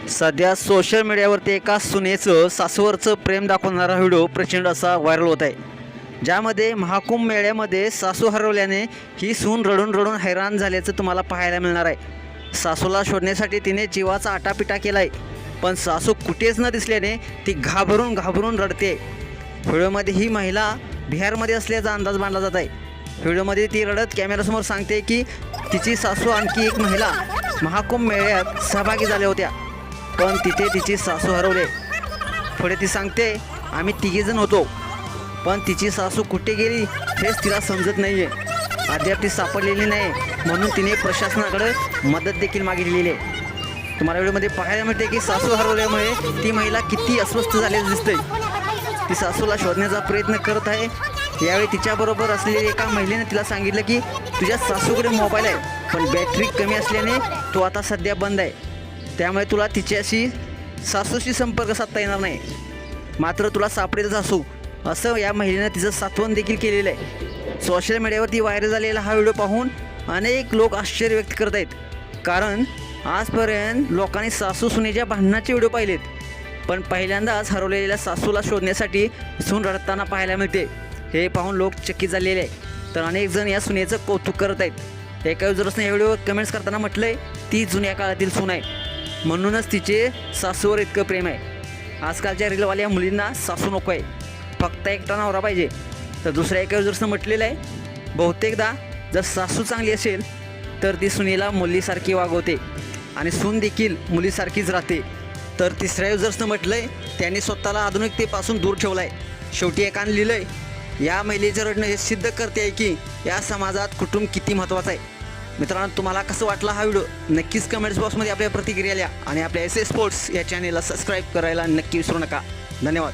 सध्या सोशल मीडियावरती एका सुनेचं सासूवरचं प्रेम दाखवणारा व्हिडिओ प्रचंड असा व्हायरल होत आहे, ज्यामध्ये महाकुंभ मेळ्यामध्ये सासू हरवल्याने ही सून रडून रडून हैराण झाल्याचं तुम्हाला पाहायला मिळणार आहे। सासूला शोधण्यासाठी तिने जीवाचा आटापिटा केला आहे, पण सासू कुठेच न दिसल्याने ती घाबरून रडते। व्हिडिओमध्ये ही महिला बिहारमध्ये असल्याचा अंदाज बांधला जात आहे। व्हिडिओमध्ये ती रडत कॅमेऱ्यासमोर सांगते की तिची सासू आणखी एक महिला महाकुंभ मेळ्यात सहभागी झाल्या होत्या, पण तिथे तिची सासू हरवले। पुढे ती सांगते, आम्ही तिघेजण होतो, पण तिची सासू कुठे गेली हेच तिला समजत नाही आहे। अद्याप ती सापडलेली नाही, म्हणून तिने प्रशासनाकडे मदत देखील मागितलेली आहे। तुम्हाला व्हिडिओमध्ये पाहायला मिळते की सासू हरवल्यामुळे ती महिला किती अस्वस्थ झालेली दिसते। ती सासूला शोधण्याचा प्रयत्न करत आहे। यावेळी तिच्याबरोबर असलेली एका महिलेने तिला सांगितलं की तुझ्या सासूकडे मोबाईल आहे, पण बॅटरी कमी असल्याने तो आता सध्या बंद आहे, त्यामुळे तुला तिच्याशी सासूशी संपर्क साधता येणार नाही, मात्र तुला सापडेल सासू, असं या महिलेनं तिचं सांत्वन देखील केलेलं आहे। सोशल मीडियावरती व्हायरल झालेला हा व्हिडिओ पाहून अनेक लोक आश्चर्य व्यक्त करत आहेत, कारण आजपर्यंत लोकांनी सासू सुनेच्या भांडणाचे व्हिडिओ पाहिलेत, पण पहिल्यांदाच हरवलेल्या सासूला शोधण्यासाठी सून रडताना पाहायला मिळते। हे पाहून लोक चकित झालेले आहे, तर अनेक जण या सुनेचं कौतुक करत आहेत। एका युजर्सने या व्हिडिओ कमेंट्स करताना म्हटलंय ती जुन्या काळातील सून आहे, म्हणूनच तिचे सासूवर इतकं प्रेम आहे। आजकालच्या रीलवाल्या मुलींना सासू नको आहे, फक्त एकटा नवरा पाहिजे। तर दुसऱ्या एका युजर्सनं म्हटलेलं आहे, बहुतेकदा जर सासू चांगली असेल तर ती सुनेला मुलीसारखी वागवते आणि सून देखील मुलीसारखीच राहते। तर तिसऱ्या युजर्सनं म्हटलंय, त्यांनी स्वतःला आधुनिकतेपासून दूर ठेवला आहे। शेवटी एकानं लिहिलंय, या महिलेचं रडणं हे सिद्ध करते आहे की या समाजात कुटुंब किती महत्त्वाचं आहे। मित्रांनो, तुम्हाला कसं वाटला हा व्हिडिओ नक्कीच कमेंट्स बॉक्समध्ये आपल्या प्रतिक्रिया लिहा आणि आपल्या एस एस स्पोर्ट्स या चॅनेलला सबस्क्राईब करायला नक्की विसरू नका। धन्यवाद।